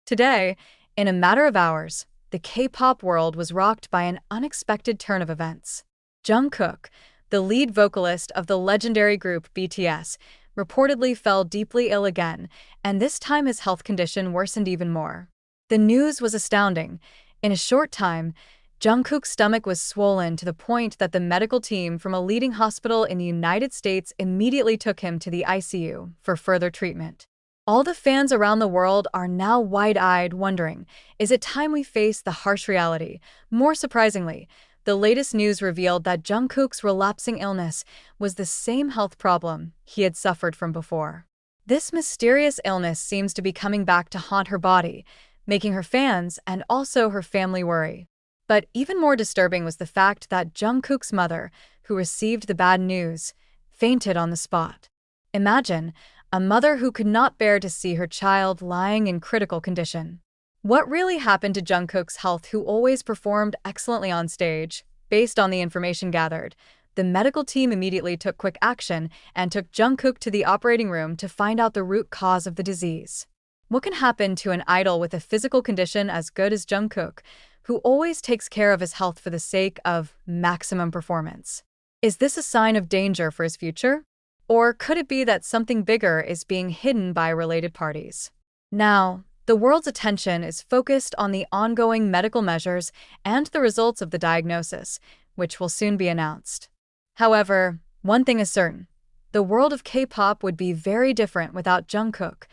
Today, in a matter of hours, the K-pop world was rocked by an unexpected turn of events. Jungkook, the lead vocalist of the legendary group BTS, reportedly fell deeply ill again, and this time his health condition worsened even more. The news was astounding. In a short time, Jungkook's stomach was swollen to the point that the medical team from a leading hospital in the United States immediately took him to the ICU for further treatment. All the fans around the world are now wide-eyed, wondering, is it time we face the harsh reality? More surprisingly, the latest news revealed that Jungkook's relapsing illness was the same health problem he had suffered from before. This mysterious illness seems to be coming back to haunt her body, making her fans and also her family worry. But even more disturbing was the fact that Jungkook's mother, who received the bad news, fainted on the spot. Imagine a mother who could not bear to see her child lying in critical condition. What really happened to Jungkook's health, who always performed excellently on stage? Based on the information gathered, the medical team immediately took quick action and took Jungkook to the operating room to find out the root cause of the disease. What can happen to an idol with a physical condition as good as Jungkook, who always takes care of his health for the sake of maximum performance? Is this a sign of danger for his future? Or could it be that something bigger is being hidden by related parties? Now, the world's attention is focused on the ongoing medical measures and the results of the diagnosis, which will soon be announced. However, one thing is certain: the world of K-pop would be very different without Jungkook.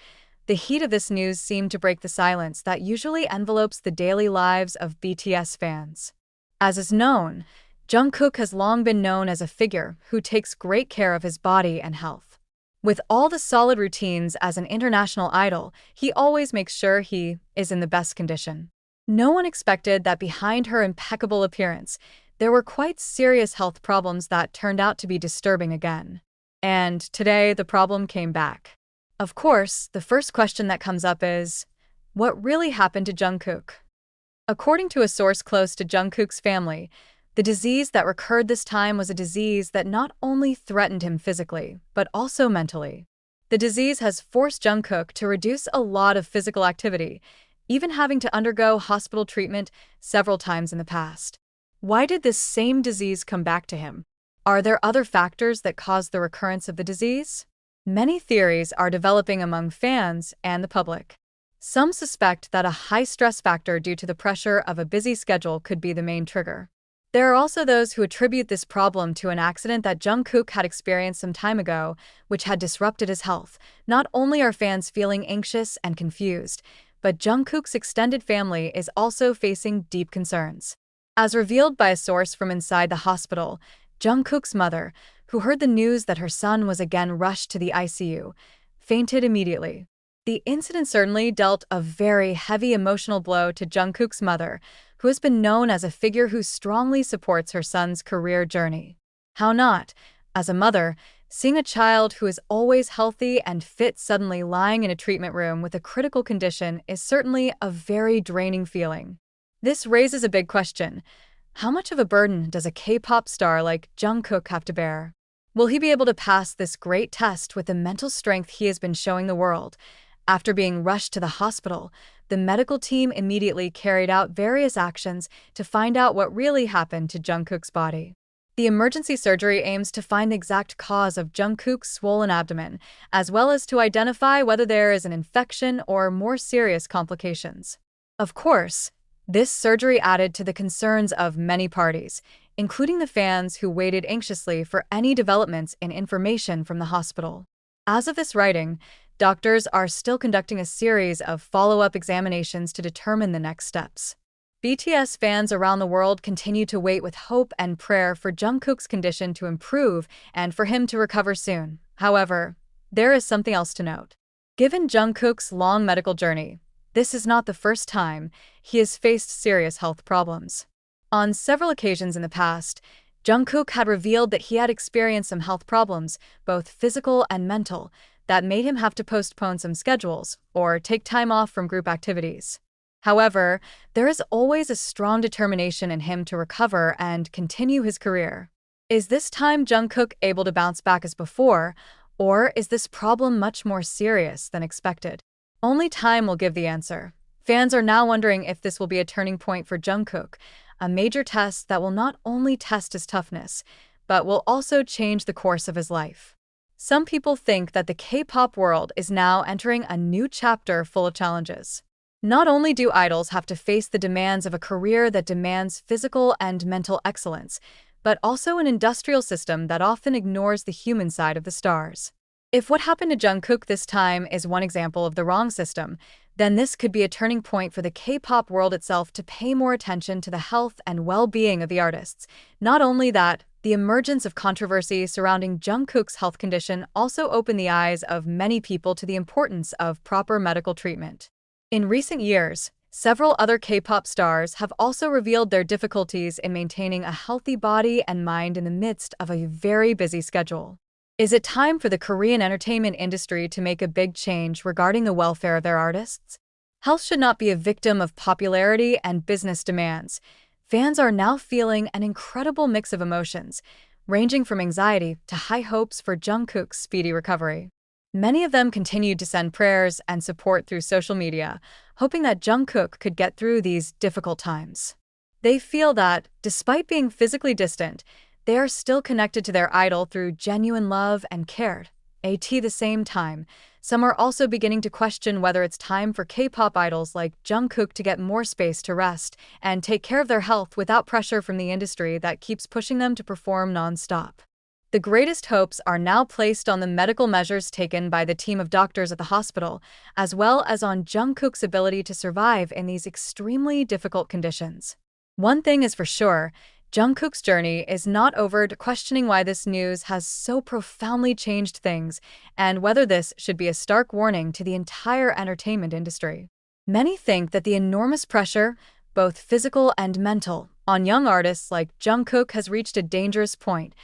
The heat of this news seemed to break the silence that usually envelopes the daily lives of BTS fans. As is known, Jungkook has long been known as a figure who takes great care of his body and health. With all the solid routines as an international idol, he always makes sure he is in the best condition. No one expected that behind her impeccable appearance, there were quite serious health problems that turned out to be disturbing again. And today, the problem came back. Of course, the first question that comes up is, what really happened to Jungkook? According to a source close to Jungkook's family, the disease that recurred this time was a disease that not only threatened him physically, but also mentally. The disease has forced Jungkook to reduce a lot of physical activity, even having to undergo hospital treatment several times in the past. Why did this same disease come back to him? Are there other factors that caused the recurrence of the disease? Many theories are developing among fans and the public. Some suspect that a high stress factor due to the pressure of a busy schedule could be the main trigger. There are also those who attribute this problem to an accident that Jungkook had experienced some time ago, which had disrupted his health. Not only are fans feeling anxious and confused, but Jungkook's extended family is also facing deep concerns. As revealed by a source from inside the hospital, Jungkook's mother, who heard the news that her son was again rushed to the ICU, fainted immediately. The incident certainly dealt a very heavy emotional blow to Jungkook's mother, who has been known as a figure who strongly supports her son's career journey. How not? As a mother, seeing a child who is always healthy and fit suddenly lying in a treatment room with a critical condition is certainly a very draining feeling. This raises a big question. How much of a burden does a K-pop star like Jungkook have to bear? Will he be able to pass this great test with the mental strength he has been showing the world? After being rushed to the hospital, the medical team immediately carried out various actions to find out what really happened to Jungkook's body. The emergency surgery aims to find the exact cause of Jungkook's swollen abdomen, as well as to identify whether there is an infection or more serious complications. Of course, this surgery added to the concerns of many parties, including the fans who waited anxiously for any developments in information from the hospital. As of this writing, doctors are still conducting a series of follow-up examinations to determine the next steps. BTS fans around the world continue to wait with hope and prayer for Jungkook's condition to improve and for him to recover soon. However, there is something else to note. Given Jungkook's long medical journey, this is not the first time he has faced serious health problems. On several occasions in the past, Jungkook had revealed that he had experienced some health problems, both physical and mental, that made him have to postpone some schedules or take time off from group activities. However, there is always a strong determination in him to recover and continue his career. Is this time Jungkook able to bounce back as before, or is this problem much more serious than expected? Only time will give the answer. Fans are now wondering if this will be a turning point for Jungkook, a major test that will not only test his toughness, but will also change the course of his life. Some people think that the K-pop world is now entering a new chapter full of challenges. Not only do idols have to face the demands of a career that demands physical and mental excellence, but also an industrial system that often ignores the human side of the stars. If what happened to Jungkook this time is one example of the wrong system, then this could be a turning point for the K-pop world itself to pay more attention to the health and well-being of the artists. Not only that, the emergence of controversy surrounding Jungkook's health condition also opened the eyes of many people to the importance of proper medical treatment. In recent years, several other K-pop stars have also revealed their difficulties in maintaining a healthy body and mind in the midst of a very busy schedule. Is it time for the Korean entertainment industry to make a big change regarding the welfare of their artists? Health should not be a victim of popularity and business demands. Fans are now feeling an incredible mix of emotions, ranging from anxiety to high hopes for Jungkook's speedy recovery. Many of them continued to send prayers and support through social media, hoping that Jungkook could get through these difficult times. They feel that, despite being physically distant, they are still connected to their idol through genuine love and care. At the same time, some are also beginning to question whether it's time for K-pop idols like Jungkook to get more space to rest and take care of their health without pressure from the industry that keeps pushing them to perform non-stop. The greatest hopes are now placed on the medical measures taken by the team of doctors at the hospital, as well as on Jungkook's ability to survive in these extremely difficult conditions. One thing is for sure, Jungkook's journey is not over, questioning why this news has so profoundly changed things and whether this should be a stark warning to the entire entertainment industry. Many think that the enormous pressure, both physical and mental, on young artists like Jungkook has reached a dangerous point.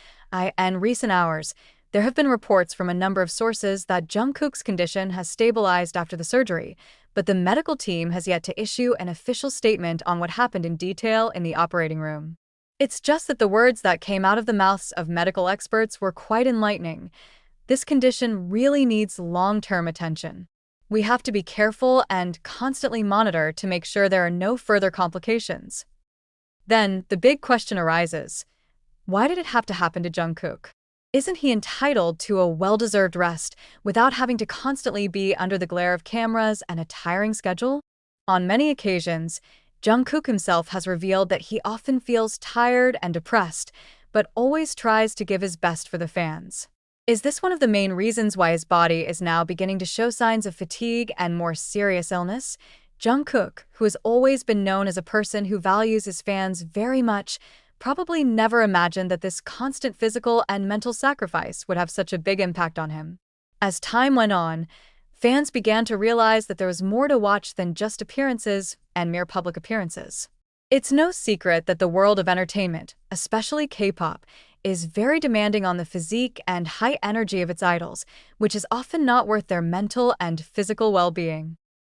In recent hours, there have been reports from a number of sources that Jungkook's condition has stabilized after the surgery, but the medical team has yet to issue an official statement on what happened in detail in the operating room. It's just that the words that came out of the mouths of medical experts were quite enlightening. This condition really needs long-term attention. We have to be careful and constantly monitor to make sure there are no further complications. Then, the big question arises. Why did it have to happen to Jungkook? Isn't he entitled to a well-deserved rest without having to constantly be under the glare of cameras and a tiring schedule? On many occasions, Jungkook himself has revealed that he often feels tired and depressed, but always tries to give his best for the fans. Is this one of the main reasons why his body is now beginning to show signs of fatigue and more serious illness? Jungkook, who has always been known as a person who values his fans very much, probably never imagined that this constant physical and mental sacrifice would have such a big impact on him. As time went on, fans began to realize that there was more to watch than just appearances and mere public appearances. It's no secret that the world of entertainment, especially K-pop, is very demanding on the physique and high energy of its idols, which is often not worth their mental and physical well-being.